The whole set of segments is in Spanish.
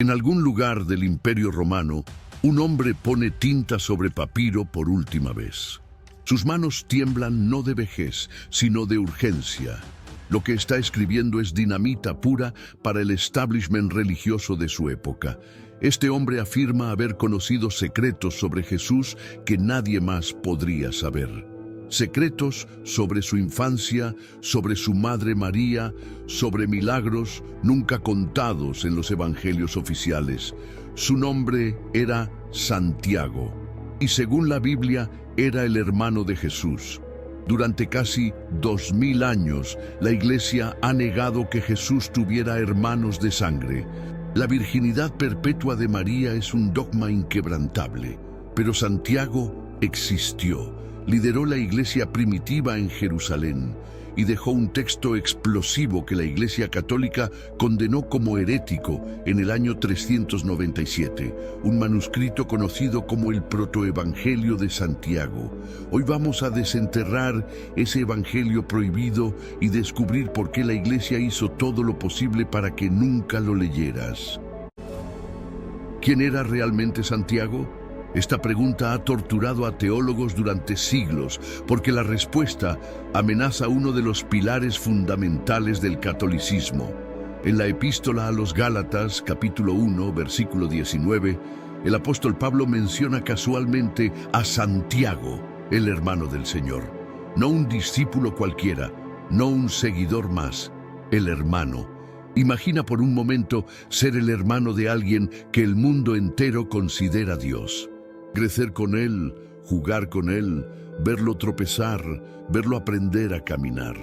En algún lugar del Imperio Romano, un hombre pone tinta sobre papiro por última vez. Sus manos tiemblan no de vejez, sino de urgencia. Lo que está escribiendo es dinamita pura para el establishment religioso de su época. Este hombre afirma haber conocido secretos sobre Jesús que nadie más podría saber. Secretos sobre su infancia, sobre su madre María, sobre milagros nunca contados en los evangelios oficiales. Su nombre era Santiago, y según la Biblia, era el hermano de Jesús. Durante casi 2000 años, la Iglesia ha negado que Jesús tuviera hermanos de sangre. La virginidad perpetua de María es un dogma inquebrantable, pero Santiago existió. Lideró la iglesia primitiva en Jerusalén y dejó un texto explosivo que la Iglesia Católica condenó como herético en el año 397, un manuscrito conocido como el Protoevangelio de Santiago. Hoy vamos a desenterrar ese evangelio prohibido y descubrir por qué la Iglesia hizo todo lo posible para que nunca lo leyeras. ¿Quién era realmente Santiago? Esta pregunta ha torturado a teólogos durante siglos, porque la respuesta amenaza uno de los pilares fundamentales del catolicismo. En la Epístola a los Gálatas, capítulo 1, versículo 19, el apóstol Pablo menciona casualmente a Santiago, el hermano del Señor. No un discípulo cualquiera, no un seguidor más, el hermano. Imagina por un momento ser el hermano de alguien que el mundo entero considera Dios. Crecer con Él, jugar con Él, verlo tropezar, verlo aprender a caminar.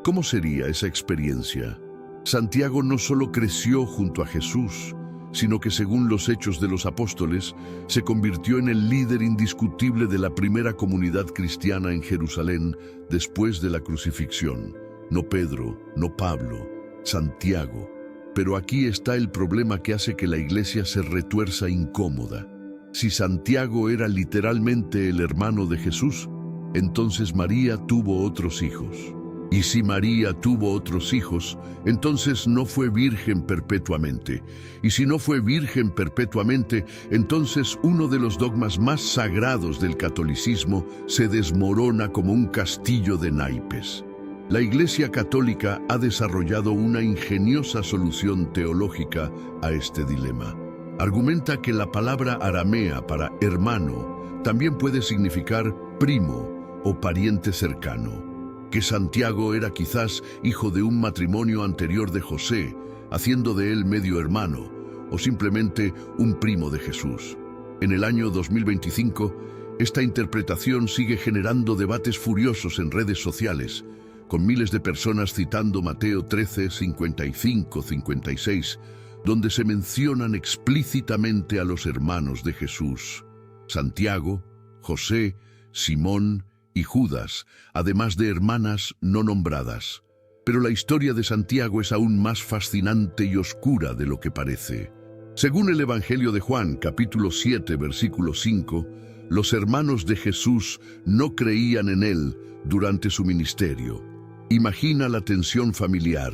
¿Cómo sería esa experiencia? Santiago no solo creció junto a Jesús, sino que según los Hechos de los Apóstoles, se convirtió en el líder indiscutible de la primera comunidad cristiana en Jerusalén después de la crucifixión. No Pedro, no Pablo, Santiago. Pero aquí está el problema que hace que la iglesia se retuerza incómoda. Si Santiago era literalmente el hermano de Jesús, entonces María tuvo otros hijos. Y si María tuvo otros hijos, entonces no fue virgen perpetuamente. Y si no fue virgen perpetuamente, entonces uno de los dogmas más sagrados del catolicismo se desmorona como un castillo de naipes. La Iglesia Católica ha desarrollado una ingeniosa solución teológica a este dilema. Argumenta que la palabra aramea para hermano también puede significar primo o pariente cercano, que Santiago era quizás hijo de un matrimonio anterior de José, haciendo de él medio hermano, o simplemente un primo de Jesús. En el año 2025, esta interpretación sigue generando debates furiosos en redes sociales, con miles de personas citando Mateo 13, 55, 56, donde se mencionan explícitamente a los hermanos de Jesús, Santiago, José, Simón y Judas, además de hermanas no nombradas. Pero la historia de Santiago es aún más fascinante y oscura de lo que parece. Según el Evangelio de Juan, capítulo 7, versículo 5, los hermanos de Jesús no creían en él durante su ministerio. Imagina la tensión familiar.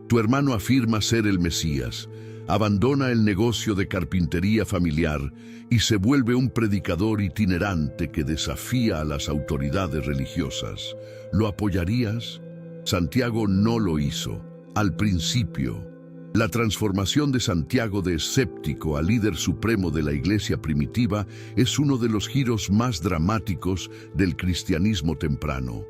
Tu hermano afirma ser el Mesías, abandona el negocio de carpintería familiar y se vuelve un predicador itinerante que desafía a las autoridades religiosas. ¿Lo apoyarías? Santiago no lo hizo. Al principio, la transformación de Santiago de escéptico a líder supremo de la iglesia primitiva es uno de los giros más dramáticos del cristianismo temprano.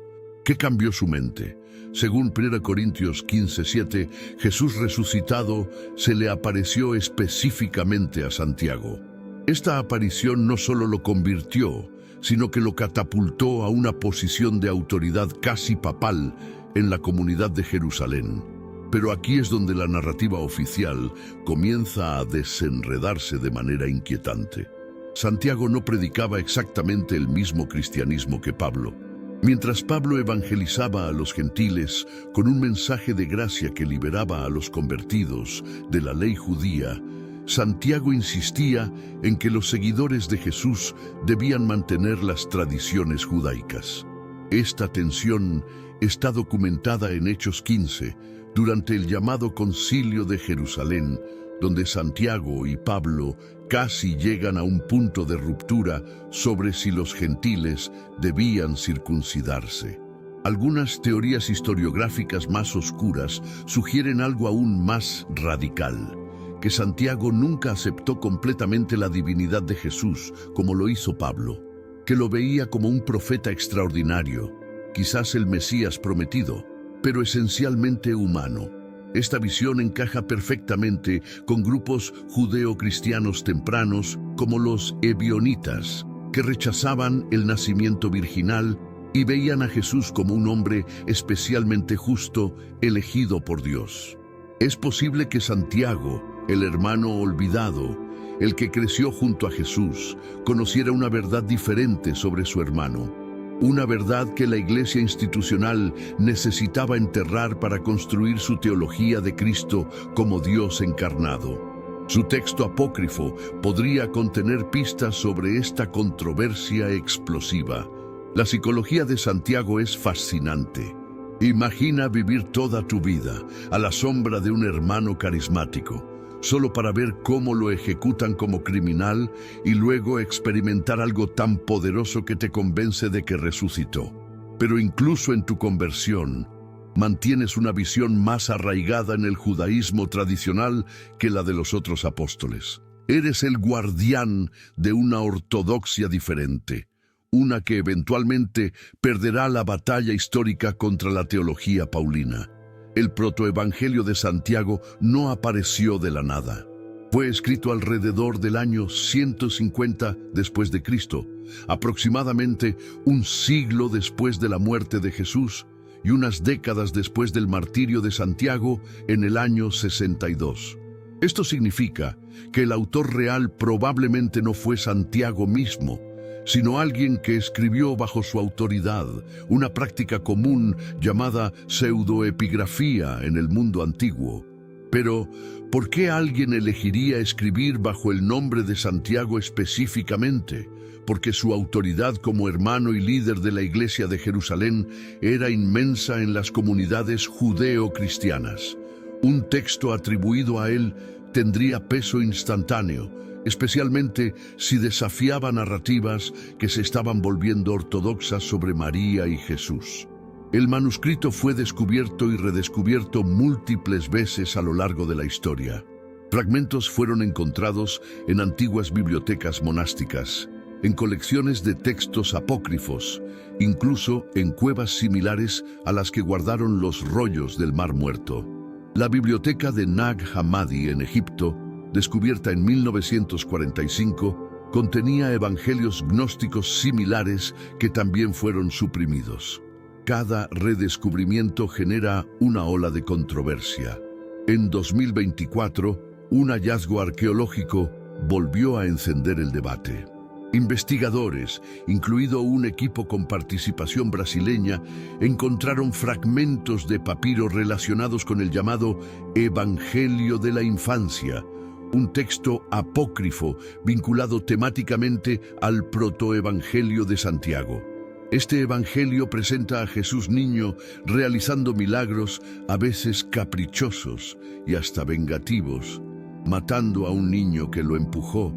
¿Qué cambió su mente? Según 1 Corintios 15:7, Jesús resucitado se le apareció específicamente a Santiago. Esta aparición no solo lo convirtió, sino que lo catapultó a una posición de autoridad casi papal en la comunidad de Jerusalén. Pero aquí es donde la narrativa oficial comienza a desenredarse de manera inquietante. Santiago no predicaba exactamente el mismo cristianismo que Pablo. Mientras Pablo evangelizaba a los gentiles con un mensaje de gracia que liberaba a los convertidos de la ley judía, Santiago insistía en que los seguidores de Jesús debían mantener las tradiciones judaicas. Esta tensión está documentada en Hechos 15, durante el llamado Concilio de Jerusalén, donde Santiago y Pablo casi llegan a un punto de ruptura sobre si los gentiles debían circuncidarse. Algunas teorías historiográficas más oscuras sugieren algo aún más radical, que Santiago nunca aceptó completamente la divinidad de Jesús, como lo hizo Pablo, que lo veía como un profeta extraordinario, quizás el Mesías prometido, pero esencialmente humano. Esta visión encaja perfectamente con grupos judeo-cristianos tempranos como los ebionitas, que rechazaban el nacimiento virginal y veían a Jesús como un hombre especialmente justo, elegido por Dios. Es posible que Santiago, el hermano olvidado, el que creció junto a Jesús, conociera una verdad diferente sobre su hermano, una verdad que la iglesia institucional necesitaba enterrar para construir su teología de Cristo como Dios encarnado. Su texto apócrifo podría contener pistas sobre esta controversia explosiva. La psicología de Santiago es fascinante. Imagina vivir toda tu vida a la sombra de un hermano carismático, solo para ver cómo lo ejecutan como criminal y luego experimentar algo tan poderoso que te convence de que resucitó. Pero incluso en tu conversión, mantienes una visión más arraigada en el judaísmo tradicional que la de los otros apóstoles. Eres el guardián de una ortodoxia diferente, una que eventualmente perderá la batalla histórica contra la teología paulina. El protoevangelio de Santiago no apareció de la nada. Fue escrito alrededor del año 150 después de Cristo, aproximadamente un siglo después de la muerte de Jesús y unas décadas después del martirio de Santiago en el año 62. Esto significa que el autor real probablemente no fue Santiago mismo, sino alguien que escribió bajo su autoridad, una práctica común llamada pseudoepigrafía en el mundo antiguo. Pero, ¿por qué alguien elegiría escribir bajo el nombre de Santiago específicamente? Porque su autoridad como hermano y líder de la Iglesia de Jerusalén era inmensa en las comunidades judeo-cristianas. Un texto atribuido a él tendría peso instantáneo, especialmente si desafiaba narrativas que se estaban volviendo ortodoxas sobre María y Jesús. El manuscrito fue descubierto y redescubierto múltiples veces a lo largo de la historia. Fragmentos fueron encontrados en antiguas bibliotecas monásticas, en colecciones de textos apócrifos, incluso en cuevas similares a las que guardaron los rollos del Mar Muerto. La biblioteca de Nag Hammadi en Egipto, descubierta en 1945, contenía evangelios gnósticos similares que también fueron suprimidos. Cada redescubrimiento genera una ola de controversia. En 2024, un hallazgo arqueológico volvió a encender el debate. Investigadores, incluido un equipo con participación brasileña, encontraron fragmentos de papiro relacionados con el llamado Evangelio de la Infancia, un texto apócrifo vinculado temáticamente al protoevangelio de Santiago. Este evangelio presenta a Jesús niño realizando milagros a veces caprichosos y hasta vengativos, matando a un niño que lo empujó,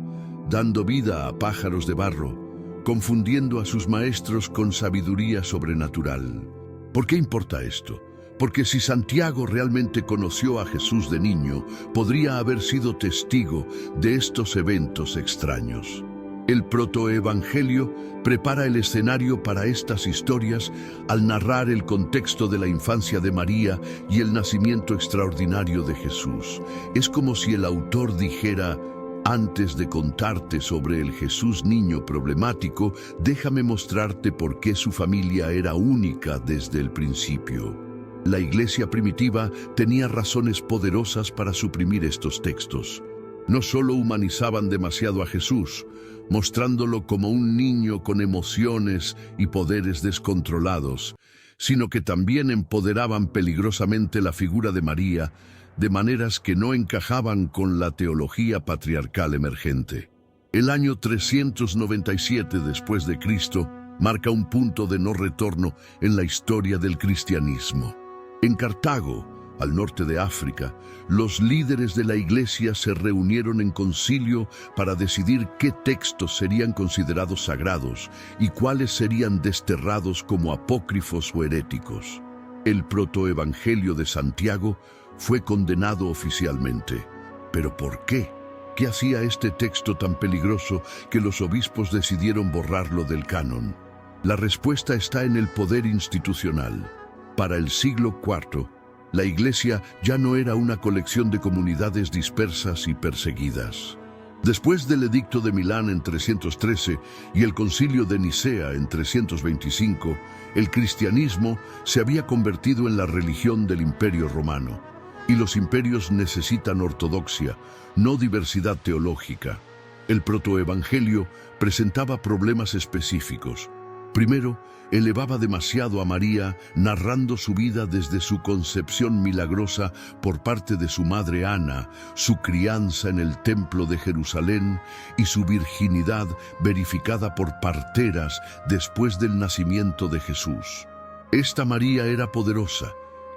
dando vida a pájaros de barro, confundiendo a sus maestros con sabiduría sobrenatural. ¿Por qué importa esto? Porque si Santiago realmente conoció a Jesús de niño, podría haber sido testigo de estos eventos extraños. El protoevangelio prepara el escenario para estas historias al narrar el contexto de la infancia de María y el nacimiento extraordinario de Jesús. Es como si el autor dijera: antes de contarte sobre el Jesús niño problemático, déjame mostrarte por qué su familia era única desde el principio. La iglesia primitiva tenía razones poderosas para suprimir estos textos. No solo humanizaban demasiado a Jesús, mostrándolo como un niño con emociones y poderes descontrolados, sino que también empoderaban peligrosamente la figura de María de maneras que no encajaban con la teología patriarcal emergente. El año 397 después de Cristo marca un punto de no retorno en la historia del cristianismo. En Cartago, al norte de África, los líderes de la Iglesia se reunieron en concilio para decidir qué textos serían considerados sagrados y cuáles serían desterrados como apócrifos o heréticos. El protoevangelio de Santiago fue condenado oficialmente. ¿Pero por qué? ¿Qué hacía este texto tan peligroso que los obispos decidieron borrarlo del canon? La respuesta está en el poder institucional. Para el siglo IV, la Iglesia ya no era una colección de comunidades dispersas y perseguidas. Después del Edicto de Milán en 313 y el Concilio de Nicea en 325, el cristianismo se había convertido en la religión del Imperio Romano. Y los imperios necesitan ortodoxia, no diversidad teológica. El protoevangelio presentaba problemas específicos. Primero, elevaba demasiado a María, narrando su vida desde su concepción milagrosa por parte de su madre Ana, su crianza en el templo de Jerusalén y su virginidad verificada por parteras después del nacimiento de Jesús. Esta María era poderosa,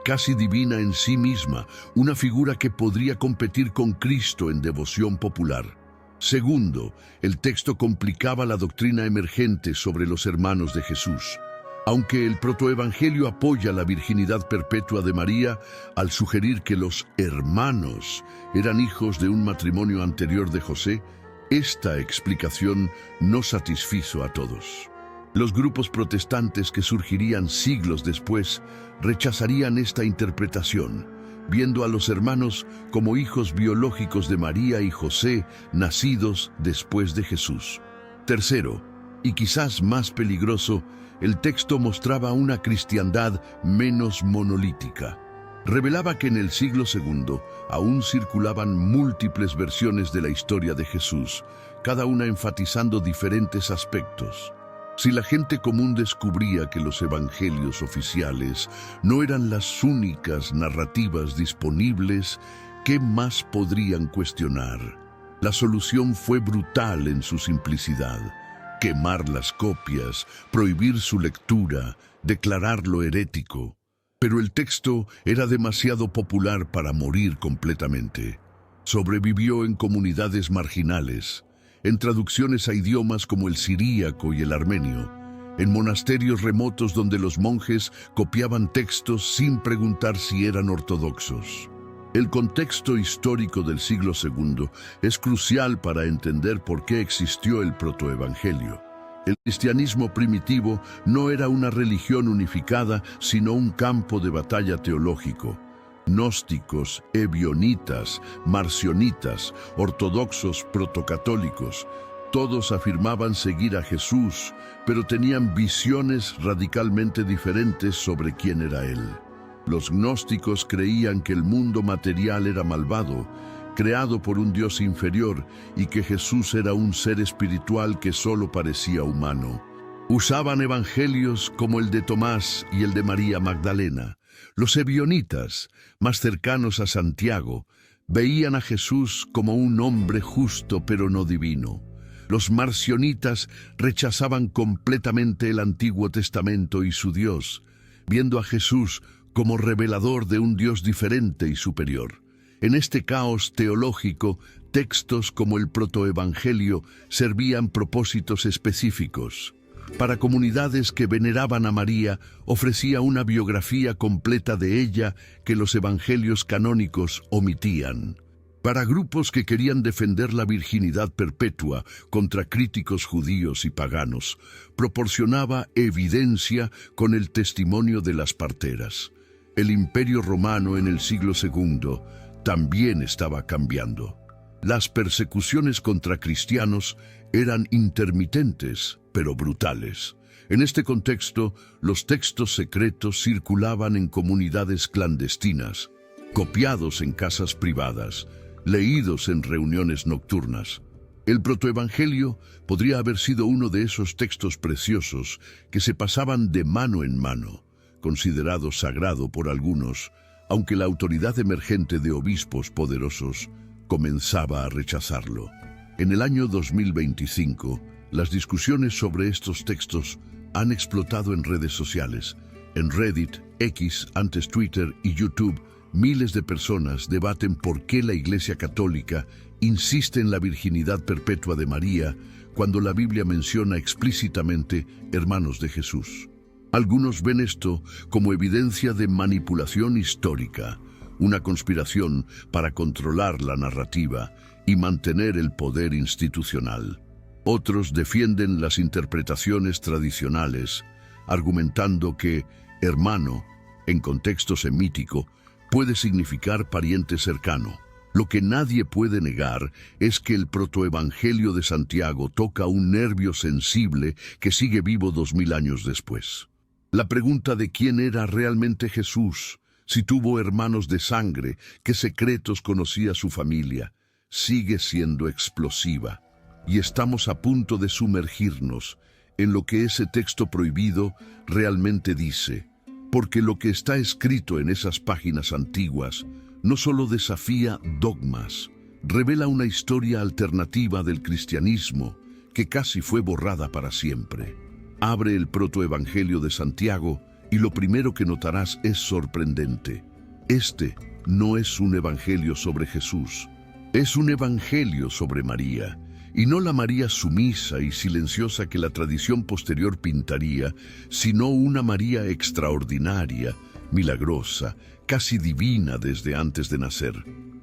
casi divina en sí misma, una figura que podría competir con Cristo en devoción popular. Segundo, el texto complicaba la doctrina emergente sobre los hermanos de Jesús. Aunque el protoevangelio apoya la virginidad perpetua de María al sugerir que los hermanos eran hijos de un matrimonio anterior de José, esta explicación no satisfizo a todos. Los grupos protestantes que surgirían siglos después rechazarían esta interpretación, viendo a los hermanos como hijos biológicos de María y José, nacidos después de Jesús. Tercero, y quizás más peligroso, el texto mostraba una cristiandad menos monolítica. Revelaba que en el siglo II aún circulaban múltiples versiones de la historia de Jesús, cada una enfatizando diferentes aspectos. Si la gente común descubría que los evangelios oficiales no eran las únicas narrativas disponibles, ¿qué más podrían cuestionar? La solución fue brutal en su simplicidad: quemar las copias, prohibir su lectura, declararlo herético. Pero el texto era demasiado popular para morir completamente. Sobrevivió en comunidades marginales, en traducciones a idiomas como el siríaco y el armenio, en monasterios remotos donde los monjes copiaban textos sin preguntar si eran ortodoxos. El contexto histórico del siglo II es crucial para entender por qué existió el protoevangelio. El cristianismo primitivo no era una religión unificada, sino un campo de batalla teológico. Gnósticos, ebionitas, marcionitas, ortodoxos, protocatólicos, todos afirmaban seguir a Jesús, pero tenían visiones radicalmente diferentes sobre quién era Él. Los gnósticos creían que el mundo material era malvado, creado por un Dios inferior, y que Jesús era un ser espiritual que solo parecía humano. Usaban evangelios como el de Tomás y el de María Magdalena. Los ebionitas, más cercanos a Santiago, veían a Jesús como un hombre justo pero no divino. Los marcionitas rechazaban completamente el Antiguo Testamento y su Dios, viendo a Jesús como revelador de un Dios diferente y superior. En este caos teológico, textos como el protoevangelio servían propósitos específicos. Para comunidades que veneraban a María, ofrecía una biografía completa de ella que los evangelios canónicos omitían. Para grupos que querían defender la virginidad perpetua contra críticos judíos y paganos, proporcionaba evidencia con el testimonio de las parteras. El Imperio Romano en el siglo II también estaba cambiando. Las persecuciones contra cristianos eran intermitentes, pero brutales. En este contexto, los textos secretos circulaban en comunidades clandestinas, copiados en casas privadas, leídos en reuniones nocturnas. El protoevangelio podría haber sido uno de esos textos preciosos que se pasaban de mano en mano, considerado sagrado por algunos, aunque la autoridad emergente de obispos poderosos comenzaba a rechazarlo. En el año 2025, las discusiones sobre estos textos han explotado en redes sociales. En Reddit, X, antes Twitter y YouTube, Miles de personas debaten por qué la Iglesia Católica insiste en la virginidad perpetua de María cuando la Biblia menciona explícitamente hermanos de Jesús. Algunos ven esto como evidencia de manipulación histórica, una conspiración para controlar la narrativa y mantener el poder institucional. Otros defienden las interpretaciones tradicionales, argumentando que hermano, en contexto semítico, puede significar pariente cercano. Lo que nadie puede negar es que el protoevangelio de Santiago toca un nervio sensible que sigue vivo 2000 años después. La pregunta de quién era realmente Jesús, si tuvo hermanos de sangre, qué secretos conocía su familia, sigue siendo explosiva. Y estamos a punto de sumergirnos en lo que ese texto prohibido realmente dice, porque lo que está escrito en esas páginas antiguas no solo desafía dogmas, revela una historia alternativa del cristianismo que casi fue borrada para siempre. Abre el protoevangelio de Santiago y lo primero que notarás es sorprendente. Este no es un evangelio sobre Jesús, es un evangelio sobre María, y no la María sumisa y silenciosa que la tradición posterior pintaría, sino una María extraordinaria, milagrosa, casi divina desde antes de nacer.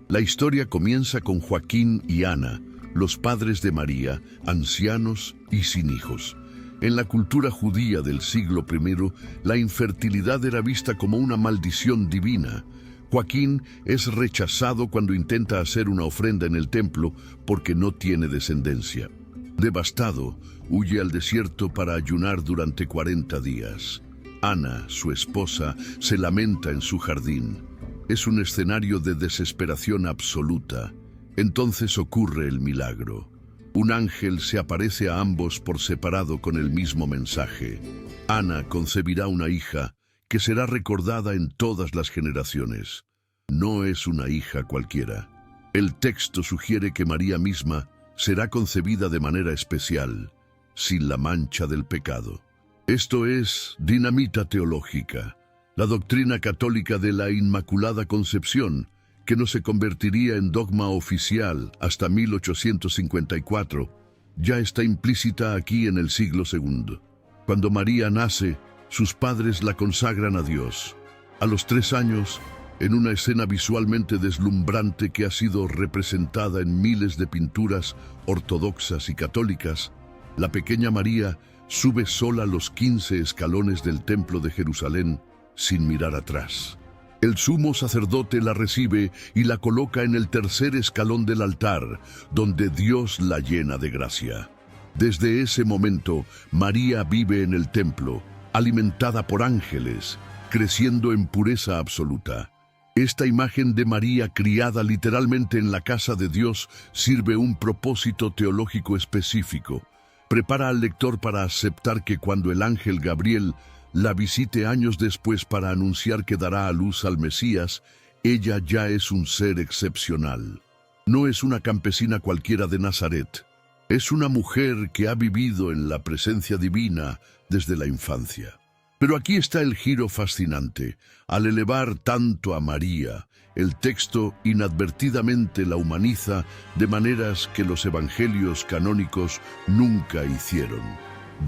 La historia comienza con Joaquín y Ana, los padres de María, ancianos y sin hijos. En la cultura judía del siglo I, la infertilidad era vista como una maldición divina. Joaquín es rechazado cuando intenta hacer una ofrenda en el templo porque no tiene descendencia. Devastado, huye al desierto para ayunar durante 40 días. Ana, su esposa, se lamenta en su jardín. Es un escenario de desesperación absoluta. Entonces ocurre el milagro. Un ángel se aparece a ambos por separado con el mismo mensaje. Ana concebirá una hija que será recordada en todas las generaciones. No es una hija cualquiera. El texto sugiere que María misma será concebida de manera especial, sin la mancha del pecado. Esto es dinamita teológica, la doctrina católica de la Inmaculada Concepción, que no se convertiría en dogma oficial hasta 1854, ya está implícita aquí en el siglo II. Cuando María nace, sus padres la consagran a Dios. A los 3 años, en una escena visualmente deslumbrante que ha sido representada en miles de pinturas ortodoxas y católicas, la pequeña María sube sola los 15 escalones del Templo de Jerusalén sin mirar atrás. El sumo sacerdote la recibe y la coloca en el tercer escalón del altar, donde Dios la llena de gracia. Desde ese momento, María vive en el templo, alimentada por ángeles, creciendo en pureza absoluta. Esta imagen de María criada literalmente en la casa de Dios sirve un propósito teológico específico. Prepara al lector para aceptar que cuando el ángel Gabriel la visite años después para anunciar que dará a luz al Mesías, ella ya es un ser excepcional. No es una campesina cualquiera de Nazaret. Es una mujer que ha vivido en la presencia divina desde la infancia. Pero aquí está el giro fascinante. Al elevar tanto a María, el texto inadvertidamente la humaniza de maneras que los evangelios canónicos nunca hicieron.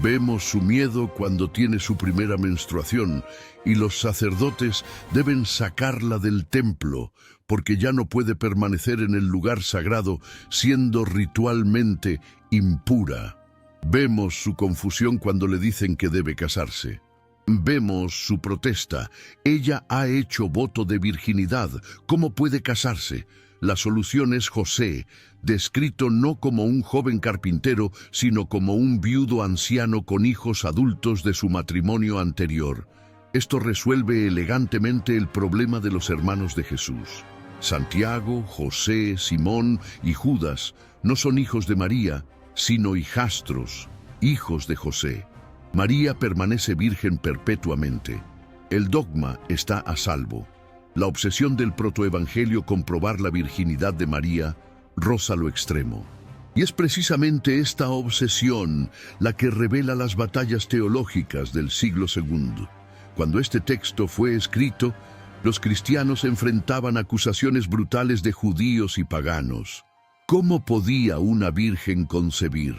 Vemos su miedo cuando tiene su primera menstruación y los sacerdotes deben sacarla del templo porque ya no puede permanecer en el lugar sagrado siendo ritualmente impura. Vemos su confusión cuando le dicen que debe casarse. Vemos su protesta. Ella ha hecho voto de virginidad. ¿Cómo puede casarse? La solución es José, descrito no como un joven carpintero, sino como un viudo anciano con hijos adultos de su matrimonio anterior. Esto resuelve elegantemente el problema de los hermanos de Jesús. Santiago, José, Simón y Judas no son hijos de María, sino hijastros, hijos de José. María permanece virgen perpetuamente. El dogma está a salvo. La obsesión del protoevangelio comprobar la virginidad de María roza lo extremo. Y es precisamente esta obsesión la que revela las batallas teológicas del siglo II. Cuando este texto fue escrito, Los cristianos enfrentaban acusaciones brutales de judíos y paganos. ¿Cómo podía una virgen concebir?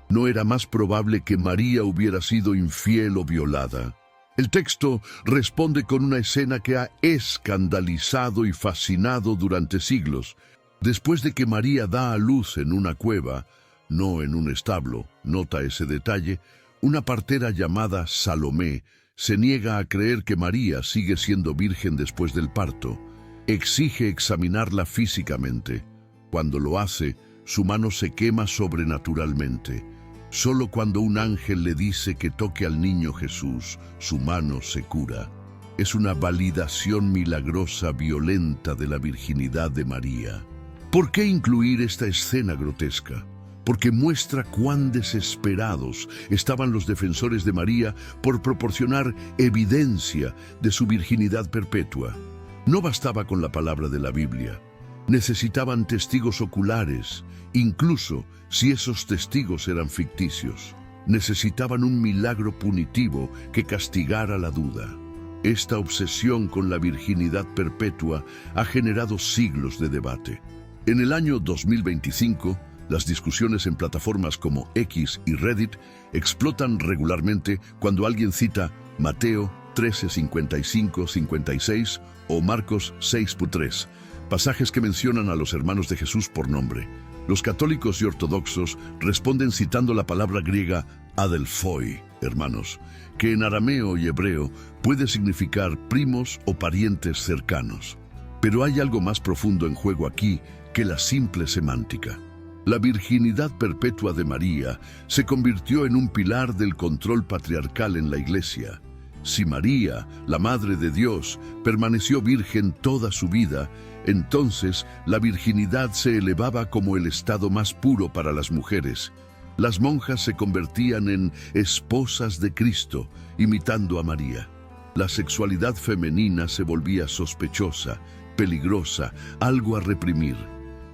¿No era más probable que María hubiera sido infiel o violada? El texto responde con una escena que ha escandalizado y fascinado durante siglos. Después de que María da a luz en una cueva, no en un establo, nota ese detalle, una partera llamada Salomé se niega a creer que María sigue siendo virgen después del parto. Exige examinarla físicamente. Cuando lo hace, su mano se quema sobrenaturalmente. Solo cuando un ángel le dice que toque al niño Jesús, su mano se cura. Es una validación milagrosa violenta de la virginidad de María. ¿Por qué incluir esta escena grotesca? Porque muestra cuán desesperados estaban los defensores de María por proporcionar evidencia de su virginidad perpetua. No bastaba con la palabra de la Biblia. Necesitaban testigos oculares, incluso si esos testigos eran ficticios. Necesitaban un milagro punitivo que castigara la duda. Esta obsesión con la virginidad perpetua ha generado siglos de debate. En el año 2025, las discusiones en plataformas como X y Reddit explotan regularmente cuando alguien cita Mateo 13:55-56 o Marcos 6:3, pasajes que mencionan a los hermanos de Jesús por nombre. Los católicos y ortodoxos responden citando la palabra griega adelphoi, hermanos, que en arameo y hebreo puede significar primos o parientes cercanos. Pero hay algo más profundo en juego aquí que la simple semántica. La virginidad perpetua de María se convirtió en un pilar del control patriarcal en la Iglesia. Si María, la Madre de Dios, permaneció virgen toda su vida, entonces la virginidad se elevaba como el estado más puro para las mujeres. Las monjas se convertían en esposas de Cristo, imitando a María. La sexualidad femenina se volvía sospechosa, peligrosa, algo a reprimir.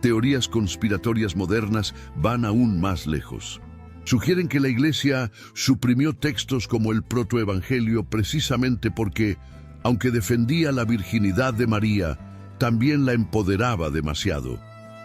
Teorías conspiratorias modernas van aún más lejos. Sugieren que la Iglesia suprimió textos como el protoevangelio precisamente porque, aunque defendía la virginidad de María, también la empoderaba demasiado.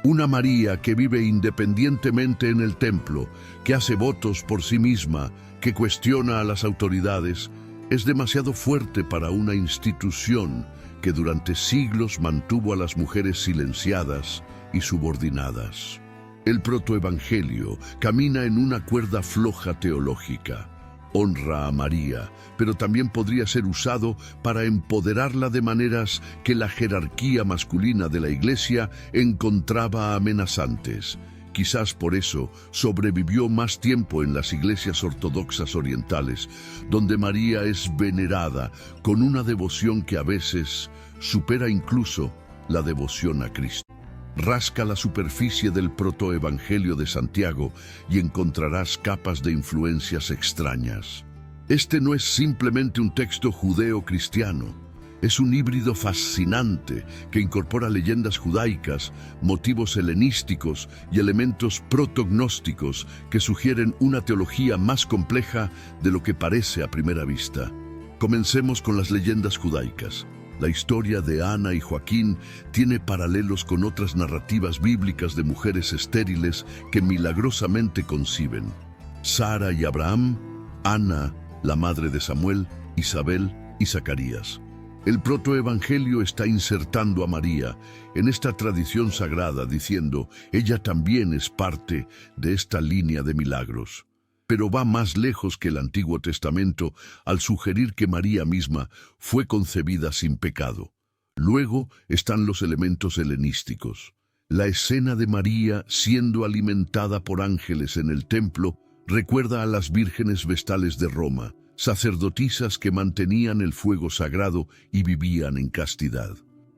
Una María que vive independientemente en el templo, que hace votos por sí misma, que cuestiona a las autoridades, es demasiado fuerte para una institución que durante siglos mantuvo a las mujeres silenciadas y subordinadas. El protoevangelio camina en una cuerda floja teológica. Honra a María, pero también podría ser usado para empoderarla de maneras que la jerarquía masculina de la Iglesia encontraba amenazantes. Quizás por eso sobrevivió más tiempo en las iglesias ortodoxas orientales, donde María es venerada con una devoción que a veces supera incluso la devoción a Cristo. Rasca la superficie del protoevangelio de Santiago y encontrarás capas de influencias extrañas. Este no es simplemente un texto judeo-cristiano, es un híbrido fascinante que incorpora leyendas judaicas, motivos helenísticos y elementos protognósticos que sugieren una teología más compleja de lo que parece a primera vista. Comencemos con las leyendas judaicas. La historia de Ana y Joaquín tiene paralelos con otras narrativas bíblicas de mujeres estériles que milagrosamente conciben. Sara y Abraham, Ana, la madre de Samuel, Isabel y Zacarías. El protoevangelio está insertando a María en esta tradición sagrada, diciendo, ella también es parte de esta línea de milagros. Pero va más lejos que el Antiguo Testamento al sugerir que María misma fue concebida sin pecado. Luego están los elementos helenísticos. La escena de María siendo alimentada por ángeles en el templo recuerda a las vírgenes vestales de Roma, sacerdotisas que mantenían el fuego sagrado y vivían en castidad.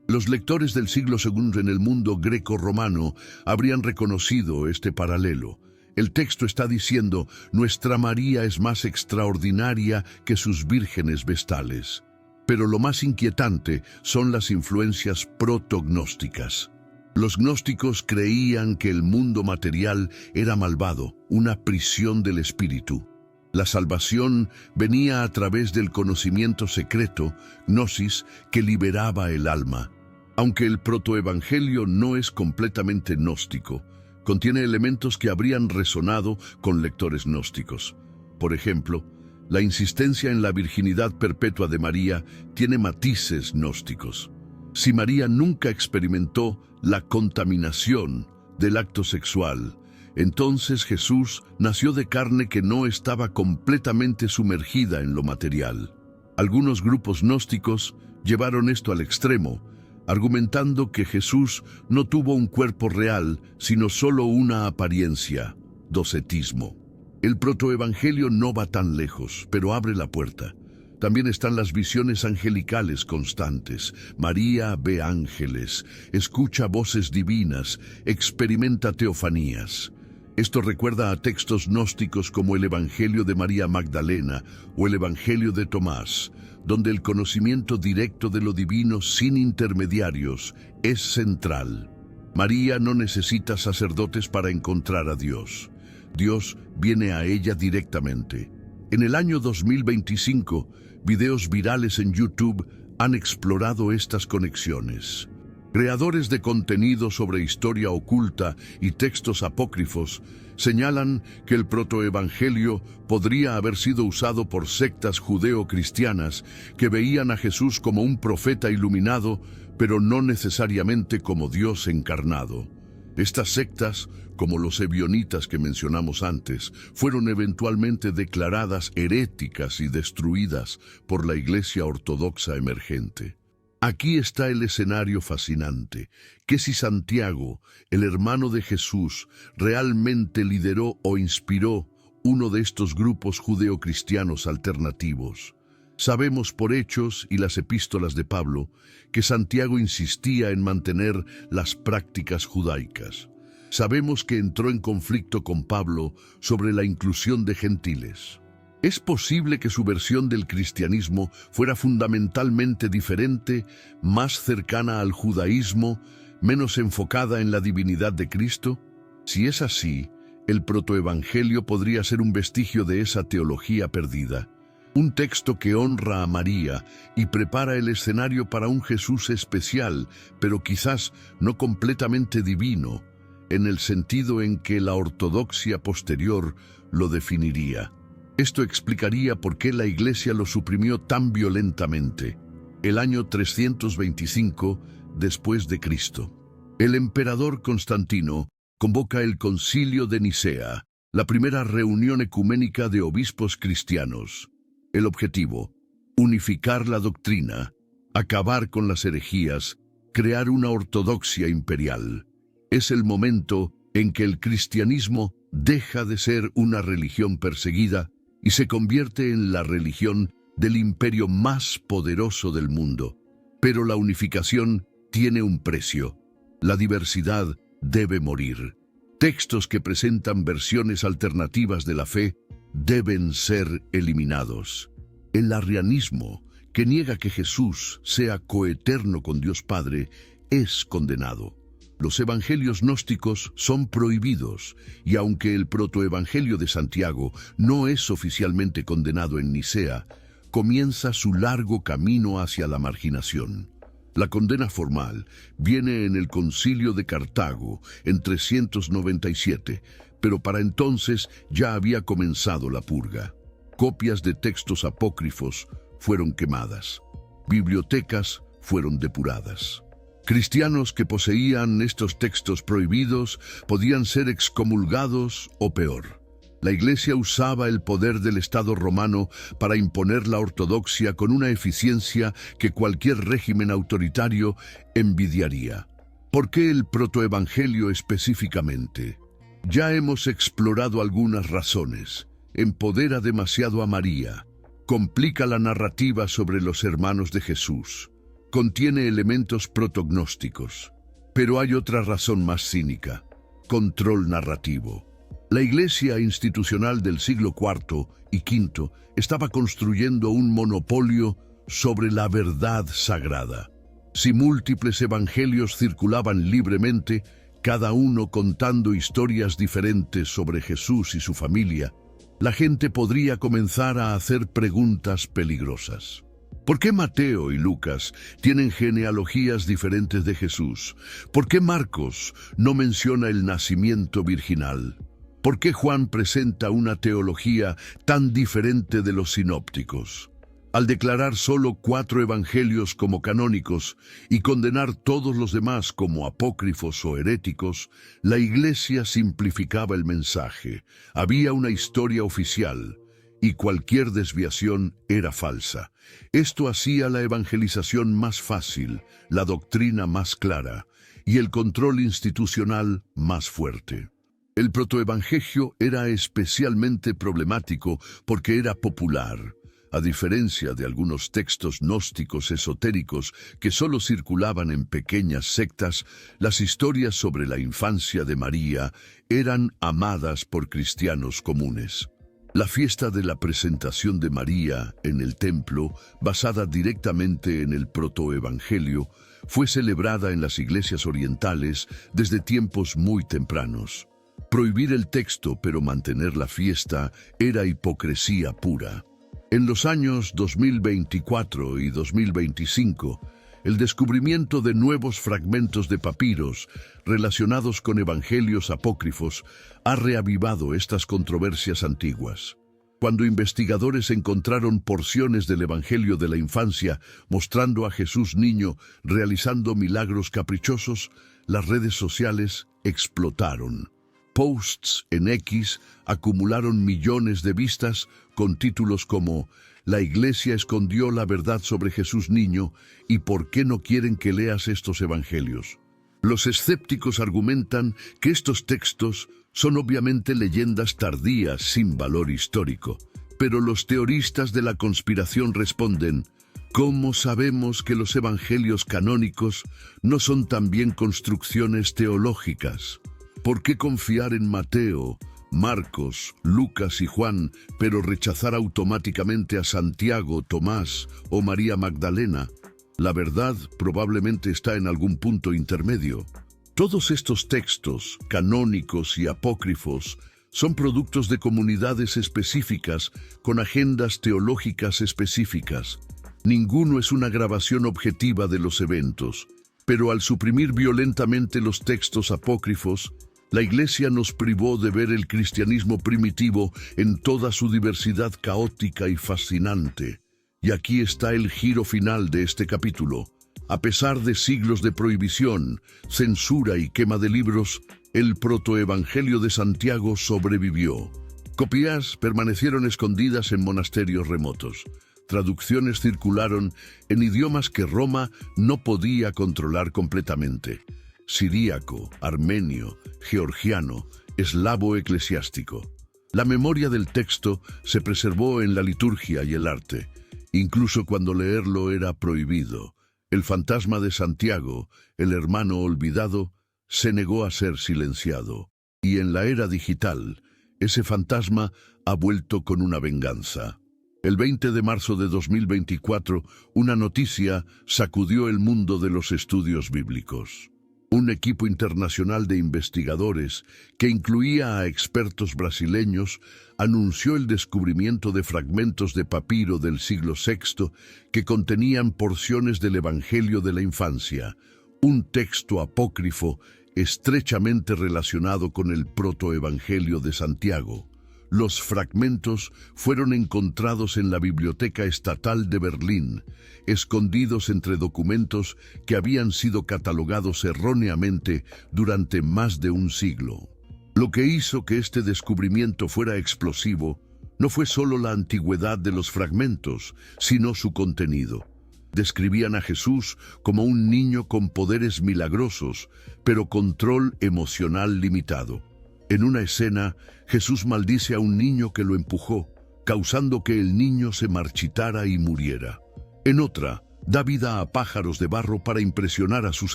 Los lectores del siglo II en el mundo greco-romano habrían reconocido este paralelo. El texto está diciendo, nuestra María es más extraordinaria que sus vírgenes vestales. Pero lo más inquietante son las influencias protognósticas. Los gnósticos creían que el mundo material era malvado, una prisión del espíritu. La salvación venía a través del conocimiento secreto, gnosis, que liberaba el alma. Aunque el protoevangelio no es completamente gnóstico, contiene elementos que habrían resonado con lectores gnósticos. Por ejemplo, la insistencia en la virginidad perpetua de María tiene matices gnósticos. Si María nunca experimentó la contaminación del acto sexual, entonces Jesús nació de carne que no estaba completamente sumergida en lo material. Algunos grupos gnósticos llevaron esto al extremo, argumentando que Jesús no tuvo un cuerpo real, sino solo una apariencia, docetismo. El protoevangelio no va tan lejos, pero abre la puerta. También están las visiones angelicales constantes. María ve ángeles, escucha voces divinas, experimenta teofanías. Esto recuerda a textos gnósticos como el Evangelio de María Magdalena o el Evangelio de Tomás, donde el conocimiento directo de lo divino sin intermediarios es central. María no necesita sacerdotes para encontrar a Dios. Dios viene a ella directamente. En el año 2025, videos virales en YouTube han explorado estas conexiones. Creadores de contenido sobre historia oculta y textos apócrifos señalan que el protoevangelio podría haber sido usado por sectas judeo-cristianas que veían a Jesús como un profeta iluminado, pero no necesariamente como Dios encarnado. Estas sectas, como los ebionitas que mencionamos antes, fueron eventualmente declaradas heréticas y destruidas por la Iglesia Ortodoxa emergente. Aquí está el escenario fascinante. ¿Qué si Santiago, el hermano de Jesús, realmente lideró o inspiró uno de estos grupos judeocristianos alternativos? Sabemos por Hechos y las epístolas de Pablo que Santiago insistía en mantener las prácticas judaicas. Sabemos que entró en conflicto con Pablo sobre la inclusión de gentiles. ¿Es posible que su versión del cristianismo fuera fundamentalmente diferente, más cercana al judaísmo, menos enfocada en la divinidad de Cristo? Si es así, el protoevangelio podría ser un vestigio de esa teología perdida. Un texto que honra a María y prepara el escenario para un Jesús especial, pero quizás no completamente divino, en el sentido en que la ortodoxia posterior lo definiría. Esto explicaría por qué la Iglesia lo suprimió tan violentamente. El año 325 después de Cristo. El emperador Constantino convoca el Concilio de Nicea, la primera reunión ecuménica de obispos cristianos. El objetivo: unificar la doctrina, acabar con las herejías, crear una ortodoxia imperial. Es el momento en que el cristianismo deja de ser una religión perseguida y se convierte en la religión del imperio más poderoso del mundo. Pero la unificación tiene un precio. La diversidad debe morir. Textos que presentan versiones alternativas de la fe deben ser eliminados. El arrianismo, que niega que Jesús sea coeterno con Dios Padre, es condenado. Los evangelios gnósticos son prohibidos, y aunque el protoevangelio de Santiago no es oficialmente condenado en Nicea, comienza su largo camino hacia la marginación. La condena formal viene en el Concilio de Cartago en 397, pero para entonces ya había comenzado la purga. Copias de textos apócrifos fueron quemadas. Bibliotecas fueron depuradas. Cristianos que poseían estos textos prohibidos podían ser excomulgados o peor. La Iglesia usaba el poder del Estado romano para imponer la ortodoxia con una eficiencia que cualquier régimen autoritario envidiaría. ¿Por qué el protoevangelio específicamente? Ya hemos explorado algunas razones. Empodera demasiado a María. Complica la narrativa sobre los hermanos de Jesús. Contiene elementos protognósticos. Pero hay otra razón más cínica: control narrativo. La Iglesia institucional del siglo IV y V estaba construyendo un monopolio sobre la verdad sagrada. Si múltiples evangelios circulaban libremente, cada uno contando historias diferentes sobre Jesús y su familia, la gente podría comenzar a hacer preguntas peligrosas. ¿Por qué Mateo y Lucas tienen genealogías diferentes de Jesús? ¿Por qué Marcos no menciona el nacimiento virginal? ¿Por qué Juan presenta una teología tan diferente de los sinópticos? Al declarar solo 4 evangelios como canónicos y condenar todos los demás como apócrifos o heréticos, la Iglesia simplificaba el mensaje. Había una historia oficial y cualquier desviación era falsa. Esto hacía la evangelización más fácil, la doctrina más clara y el control institucional más fuerte. El protoevangelio era especialmente problemático porque era popular. A diferencia de algunos textos gnósticos esotéricos que solo circulaban en pequeñas sectas, las historias sobre la infancia de María eran amadas por cristianos comunes. La fiesta de la presentación de María en el templo, basada directamente en el protoevangelio, fue celebrada en las iglesias orientales desde tiempos muy tempranos. Prohibir el texto pero mantener la fiesta era hipocresía pura. En los años 2024 y 2025, el descubrimiento de nuevos fragmentos de papiros relacionados con evangelios apócrifos ha reavivado estas controversias antiguas. Cuando investigadores encontraron porciones del Evangelio de la infancia mostrando a Jesús niño realizando milagros caprichosos, las redes sociales explotaron. Posts en X acumularon millones de vistas con títulos como «La Iglesia escondió la verdad sobre Jesús niño y ¿por qué no quieren que leas estos evangelios?». Los escépticos argumentan que estos textos son obviamente leyendas tardías sin valor histórico, pero los teoristas de la conspiración responden: ¿cómo sabemos que los evangelios canónicos no son también construcciones teológicas? ¿Por qué confiar en Mateo, Marcos, Lucas y Juan, pero rechazar automáticamente a Santiago, Tomás o María Magdalena? La verdad probablemente está en algún punto intermedio. Todos estos textos, canónicos y apócrifos, son productos de comunidades específicas con agendas teológicas específicas. Ninguno es una grabación objetiva de los eventos, pero al suprimir violentamente los textos apócrifos, la Iglesia nos privó de ver el cristianismo primitivo en toda su diversidad caótica y fascinante. Y aquí está el giro final de este capítulo. A pesar de siglos de prohibición, censura y quema de libros, el protoevangelio de Santiago sobrevivió. Copias permanecieron escondidas en monasterios remotos. Traducciones circularon en idiomas que Roma no podía controlar completamente: siríaco, armenio, georgiano, eslavo eclesiástico. La memoria del texto se preservó en la liturgia y el arte, incluso cuando leerlo era prohibido. El fantasma de Santiago, el hermano olvidado, se negó a ser silenciado. Y en la era digital, ese fantasma ha vuelto con una venganza. El 20 de marzo de 2024, una noticia sacudió el mundo de los estudios bíblicos. Un equipo internacional de investigadores, que incluía a expertos brasileños, anunció el descubrimiento de fragmentos de papiro del siglo VI que contenían porciones del Evangelio de la infancia, un texto apócrifo estrechamente relacionado con el protoevangelio de Santiago. Los fragmentos fueron encontrados en la Biblioteca Estatal de Berlín, escondidos entre documentos que habían sido catalogados erróneamente durante más de un siglo. Lo que hizo que este descubrimiento fuera explosivo no fue solo la antigüedad de los fragmentos, sino su contenido. Describían a Jesús como un niño con poderes milagrosos, pero control emocional limitado. En una escena, Jesús maldice a un niño que lo empujó, causando que el niño se marchitara y muriera. En otra, da vida a pájaros de barro para impresionar a sus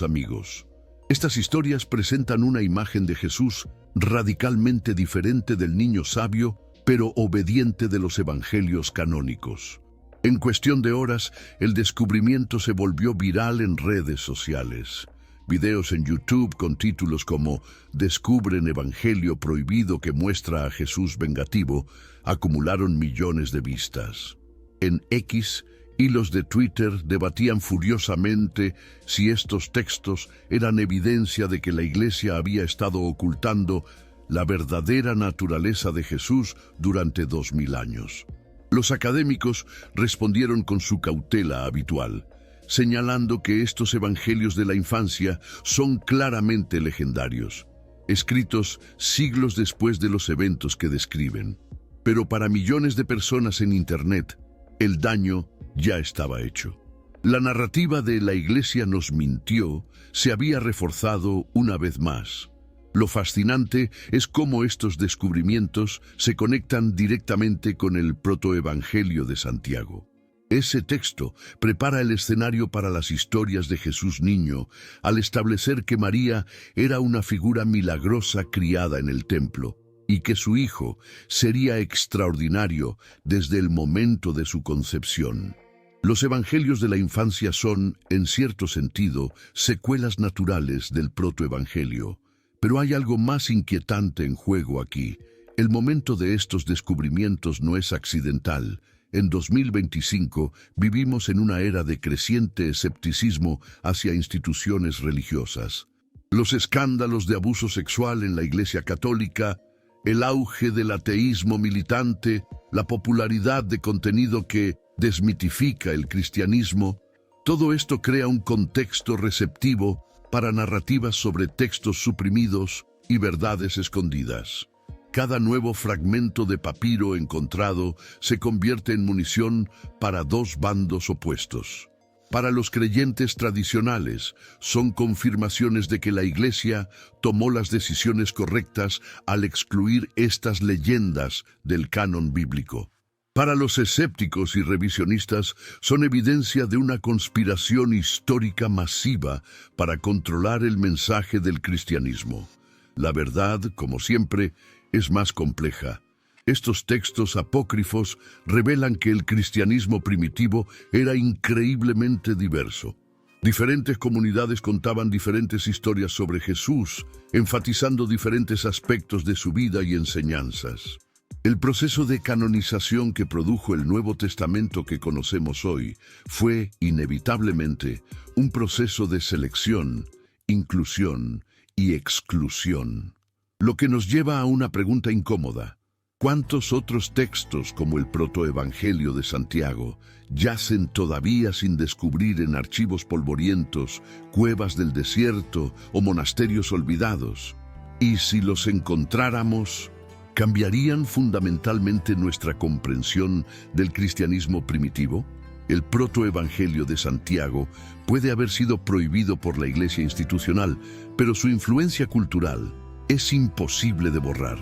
amigos. Estas historias presentan una imagen de Jesús radicalmente diferente del niño sabio, pero obediente de los evangelios canónicos. En cuestión de horas, el descubrimiento se volvió viral en redes sociales. Videos en YouTube con títulos como "Descubren Evangelio prohibido que muestra a Jesús vengativo" acumularon millones de vistas. En X, hilos de Twitter debatían furiosamente si estos textos eran evidencia de que la Iglesia había estado ocultando la verdadera naturaleza de Jesús durante 2000 años. Los académicos respondieron con su cautela habitual, señalando que estos evangelios de la infancia son claramente legendarios, escritos siglos después de los eventos que describen. Pero para millones de personas en Internet, el daño ya estaba hecho. La narrativa de "la Iglesia nos mintió" se había reforzado una vez más. Lo fascinante es cómo estos descubrimientos se conectan directamente con el protoevangelio de Santiago. Ese texto prepara el escenario para las historias de Jesús niño, al establecer que María era una figura milagrosa criada en el templo, y que su hijo sería extraordinario desde el momento de su concepción. Los evangelios de la infancia son, en cierto sentido, secuelas naturales del protoevangelio. Pero hay algo más inquietante en juego aquí. El momento de estos descubrimientos no es accidental. En 2025 vivimos en una era de creciente escepticismo hacia instituciones religiosas. Los escándalos de abuso sexual en la Iglesia Católica, el auge del ateísmo militante, la popularidad de contenido que desmitifica el cristianismo, todo esto crea un contexto receptivo para narrativas sobre textos suprimidos y verdades escondidas. Cada nuevo fragmento de papiro encontrado se convierte en munición para dos bandos opuestos. Para los creyentes tradicionales, son confirmaciones de que la Iglesia tomó las decisiones correctas al excluir estas leyendas del canon bíblico. Para los escépticos y revisionistas, son evidencia de una conspiración histórica masiva para controlar el mensaje del cristianismo. La verdad, como siempre, es más compleja. Estos textos apócrifos revelan que el cristianismo primitivo era increíblemente diverso. Diferentes comunidades contaban diferentes historias sobre Jesús, enfatizando diferentes aspectos de su vida y enseñanzas. El proceso de canonización que produjo el Nuevo Testamento que conocemos hoy fue, inevitablemente, un proceso de selección, inclusión y exclusión. Lo que nos lleva a una pregunta incómoda. ¿Cuántos otros textos como el protoevangelio de Santiago yacen todavía sin descubrir en archivos polvorientos, cuevas del desierto o monasterios olvidados? Y si los encontráramos, ¿cambiarían fundamentalmente nuestra comprensión del cristianismo primitivo? El protoevangelio de Santiago puede haber sido prohibido por la Iglesia institucional, pero su influencia cultural es imposible de borrar.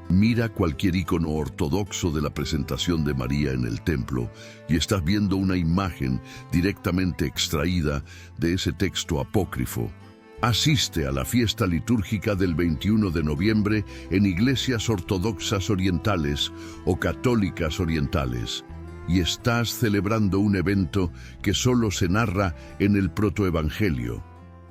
Mira cualquier icono ortodoxo de la presentación de María en el templo y estás viendo una imagen directamente extraída de ese texto apócrifo. Asiste a la fiesta litúrgica del 21 de noviembre en iglesias ortodoxas orientales o católicas orientales y estás celebrando un evento que solo se narra en el protoevangelio.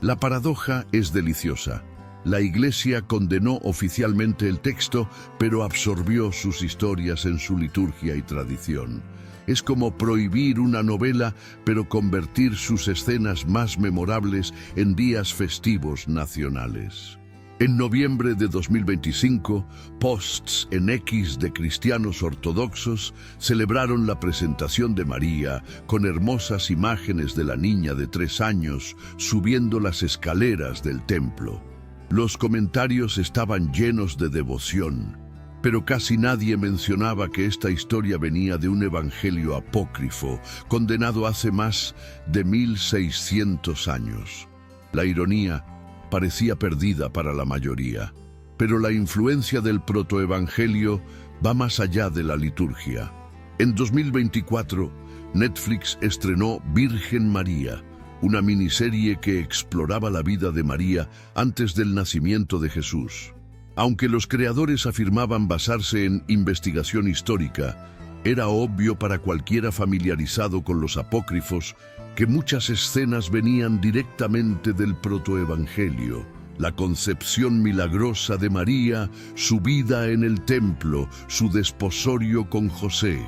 La paradoja es deliciosa. La Iglesia condenó oficialmente el texto, pero absorbió sus historias en su liturgia y tradición. Es como prohibir una novela, pero convertir sus escenas más memorables en días festivos nacionales. En noviembre de 2025, posts en X de cristianos ortodoxos celebraron la presentación de María con hermosas imágenes de la niña de 3 años subiendo las escaleras del templo. Los comentarios estaban llenos de devoción, pero casi nadie mencionaba que esta historia venía de un evangelio apócrifo, condenado hace más de 1600 años. La ironía parecía perdida para la mayoría, pero la influencia del protoevangelio va más allá de la liturgia. En 2024, Netflix estrenó Virgen María, una miniserie que exploraba la vida de María antes del nacimiento de Jesús. Aunque los creadores afirmaban basarse en investigación histórica, Era obvio para cualquiera familiarizado con los apócrifos que muchas escenas venían directamente del protoevangelio. La concepción milagrosa de María, su vida en el templo, su desposorio con José.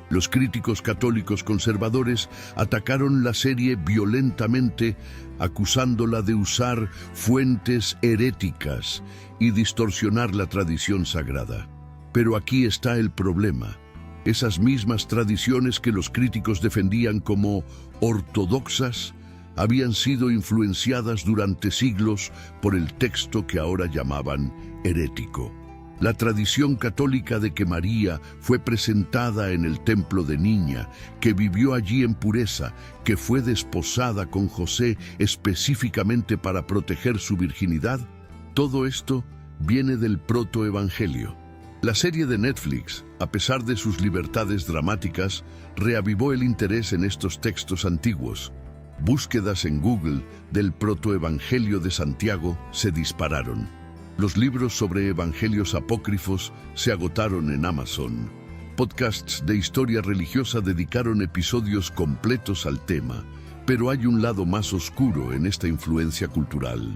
Los críticos católicos conservadores atacaron la serie violentamente, acusándola de usar fuentes heréticas y distorsionar la tradición sagrada. Pero aquí está el problema. Esas mismas tradiciones que los críticos defendían como ortodoxas habían sido influenciadas durante siglos por el texto que ahora llamaban herético. La tradición católica de que María fue presentada en el templo de niña, que vivió allí en pureza, que fue desposada con José específicamente para proteger su virginidad, todo esto viene del protoevangelio. La serie de Netflix, a pesar de sus libertades dramáticas, reavivó el interés en estos textos antiguos. Búsquedas en Google del protoevangelio de Santiago se dispararon. Los libros sobre evangelios apócrifos se agotaron en Amazon. Podcasts de historia religiosa dedicaron episodios completos al tema, pero hay un lado más oscuro en esta influencia cultural.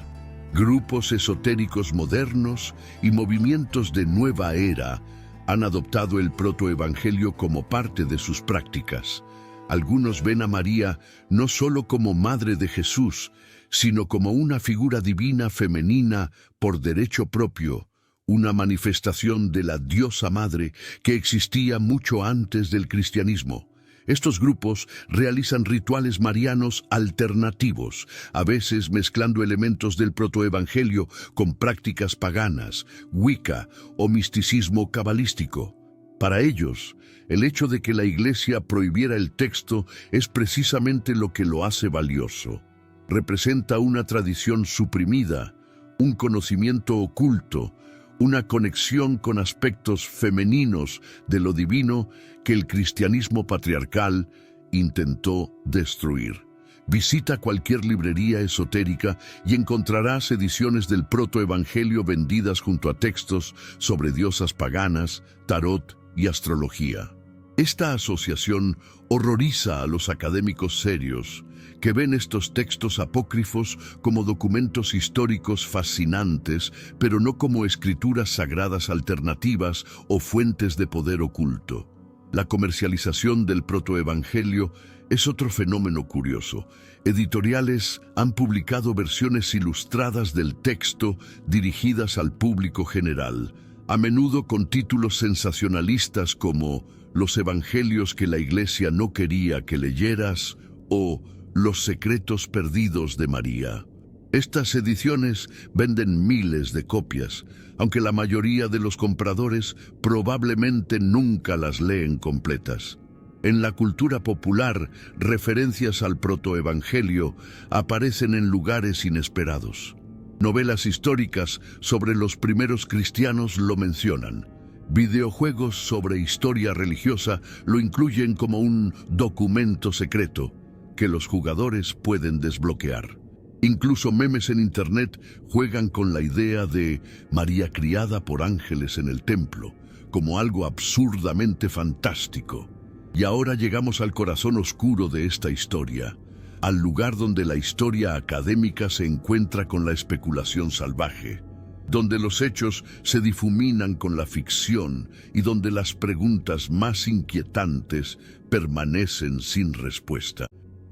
Grupos esotéricos modernos y movimientos de nueva era han adoptado el protoevangelio como parte de sus prácticas. Algunos ven a María no solo como madre de Jesús, sino como una figura divina femenina por derecho propio, una manifestación de la diosa madre que existía mucho antes del cristianismo. Estos grupos realizan rituales marianos alternativos, a veces mezclando elementos del protoevangelio con prácticas paganas, Wicca o misticismo cabalístico. Para ellos, el hecho de que la Iglesia prohibiera el texto es precisamente lo que lo hace valioso. Representa una tradición suprimida, un conocimiento oculto, una conexión con aspectos femeninos de lo divino que el cristianismo patriarcal intentó destruir. Visita cualquier librería esotérica y encontrarás ediciones del protoevangelio vendidas junto a textos sobre diosas paganas, tarot y astrología. Esta asociación horroriza a los académicos serios, que ven estos textos apócrifos como documentos históricos fascinantes, pero no como escrituras sagradas alternativas o fuentes de poder oculto. La comercialización del protoevangelio es otro fenómeno curioso. Editoriales han publicado versiones ilustradas del texto dirigidas al público general, a menudo con títulos sensacionalistas como Los evangelios que la Iglesia no quería que leyeras o Los secretos perdidos de María. Estas ediciones venden miles de copias, aunque la mayoría de los compradores probablemente nunca las leen completas. En la cultura popular, referencias al protoevangelio aparecen en lugares inesperados. Novelas históricas sobre los primeros cristianos lo mencionan. Videojuegos sobre historia religiosa lo incluyen como un documento secreto que los jugadores pueden desbloquear. Incluso memes en Internet juegan con la idea de María criada por ángeles en el templo, como algo absurdamente fantástico. Y ahora llegamos al corazón oscuro de esta historia, al lugar donde la historia académica se encuentra con la especulación salvaje, donde los hechos se difuminan con la ficción y donde las preguntas más inquietantes permanecen sin respuesta.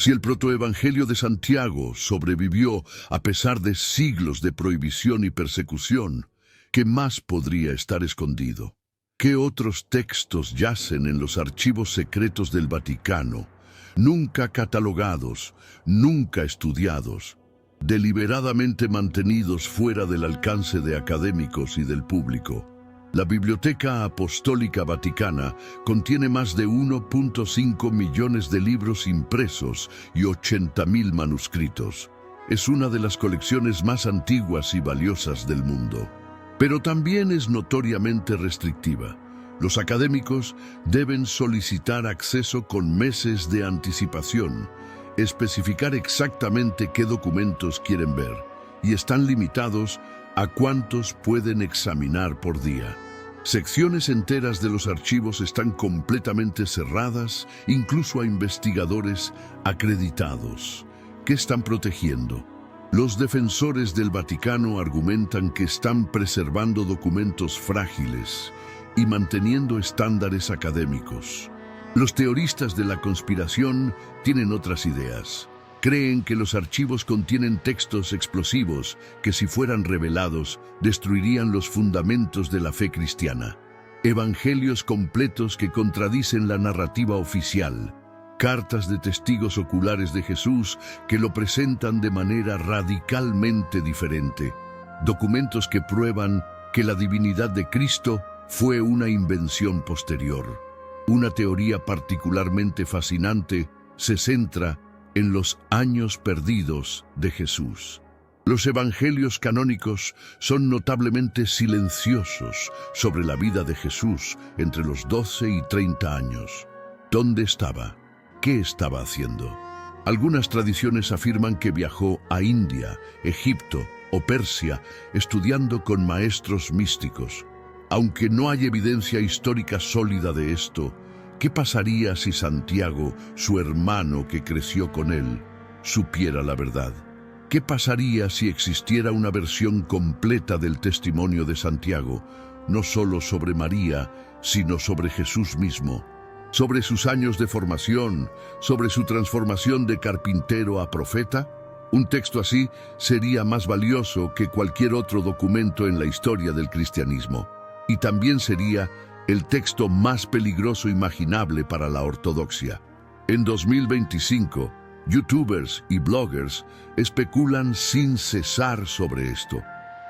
Si el protoevangelio de Santiago sobrevivió a pesar de siglos de prohibición y persecución, ¿qué más podría estar escondido? ¿Qué otros textos yacen en los archivos secretos del Vaticano, nunca catalogados, nunca estudiados, deliberadamente mantenidos fuera del alcance de académicos y del público? La Biblioteca Apostólica Vaticana contiene más de 1.5 millones de libros impresos y 80.000 manuscritos. Es una de las colecciones más antiguas y valiosas del mundo. Pero también es notoriamente restrictiva. Los académicos deben solicitar acceso con meses de anticipación, especificar exactamente qué documentos quieren ver, y están limitados a cuántos pueden examinar por día. Secciones enteras de los archivos están completamente cerradas, incluso a investigadores acreditados. ¿Qué están protegiendo? Los defensores del Vaticano argumentan que están preservando documentos frágiles y manteniendo estándares académicos. Los teoristas de la conspiración tienen otras ideas. Creen que los archivos contienen textos explosivos que, si fueran revelados, destruirían los fundamentos de la fe cristiana. Evangelios completos que contradicen la narrativa oficial. Cartas de testigos oculares de Jesús que lo presentan de manera radicalmente diferente. Documentos que prueban que la divinidad de Cristo fue una invención posterior. Una teoría particularmente fascinante se centra en los años perdidos de Jesús. Los evangelios canónicos son notablemente silenciosos sobre la vida de Jesús entre los 12 y 30 años. ¿Dónde estaba? ¿Qué estaba haciendo? Algunas tradiciones afirman que viajó a India, Egipto o Persia estudiando con maestros místicos. Aunque no hay evidencia histórica sólida de esto, ¿qué pasaría si Santiago, su hermano que creció con él, supiera la verdad? ¿Qué pasaría si existiera una versión completa del testimonio de Santiago, no solo sobre María, sino sobre Jesús mismo, sobre sus años de formación, sobre su transformación de carpintero a profeta? Un texto así sería más valioso que cualquier otro documento en la historia del cristianismo, y también sería el texto más peligroso imaginable para la ortodoxia. En 2025, youtubers y bloggers especulan sin cesar sobre esto.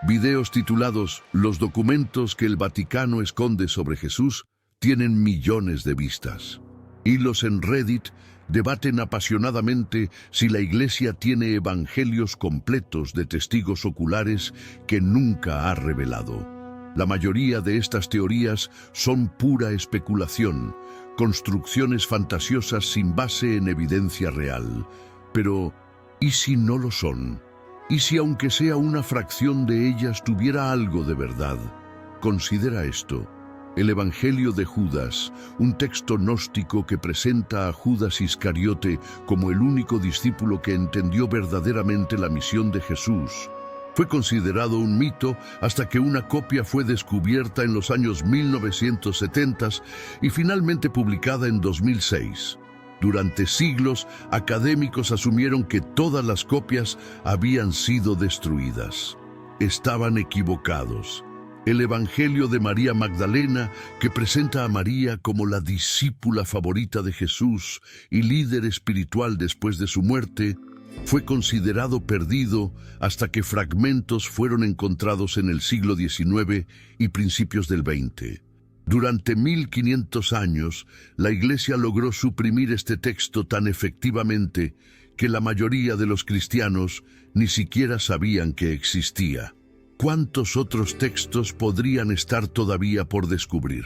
Videos titulados "Los documentos que el Vaticano esconde sobre Jesús" tienen millones de vistas. Hilos en Reddit debaten apasionadamente si la Iglesia tiene evangelios completos de testigos oculares que nunca ha revelado. La mayoría de estas teorías son pura especulación, construcciones fantasiosas sin base en evidencia real. Pero, ¿y si no lo son? ¿Y si aunque sea una fracción de ellas tuviera algo de verdad? Considera esto. El Evangelio de Judas, un texto gnóstico que presenta a Judas Iscariote como el único discípulo que entendió verdaderamente la misión de Jesús, fue considerado un mito hasta que una copia fue descubierta en los años 1970 y finalmente publicada en 2006. Durante siglos, académicos asumieron que todas las copias habían sido destruidas. Estaban equivocados. El Evangelio de María Magdalena, que presenta a María como la discípula favorita de Jesús y líder espiritual después de su muerte, fue considerado perdido hasta que fragmentos fueron encontrados en el siglo XIX y principios del XX. Durante 1500 años, la Iglesia logró suprimir este texto tan efectivamente que la mayoría de los cristianos ni siquiera sabían que existía. ¿Cuántos otros textos podrían estar todavía por descubrir?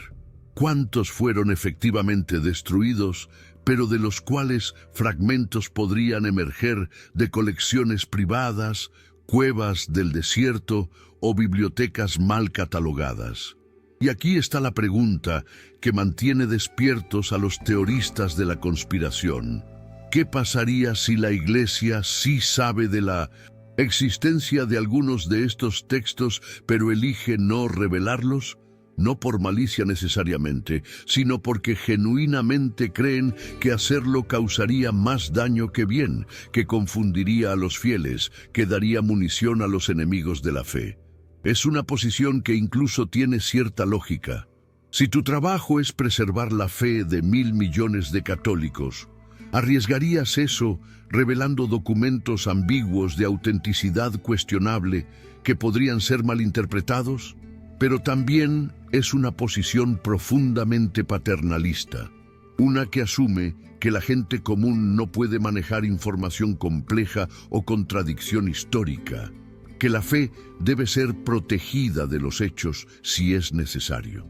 ¿Cuántos fueron efectivamente destruidos, pero de los cuales fragmentos podrían emerger de colecciones privadas, cuevas del desierto o bibliotecas mal catalogadas? Y aquí está la pregunta que mantiene despiertos a los teoristas de la conspiración. ¿Qué pasaría si la Iglesia sí sabe de la existencia de algunos de estos textos, pero elige no revelarlos? No por malicia necesariamente, sino porque genuinamente creen que hacerlo causaría más daño que bien, que confundiría a los fieles, que daría munición a los enemigos de la fe. Es una posición que incluso tiene cierta lógica. Si tu trabajo es preservar la fe de 1.000 millones de católicos, ¿arriesgarías eso revelando documentos ambiguos de autenticidad cuestionable que podrían ser malinterpretados? Pero también es una posición profundamente paternalista, una que asume que la gente común no puede manejar información compleja o contradicción histórica, que la fe debe ser protegida de los hechos si es necesario.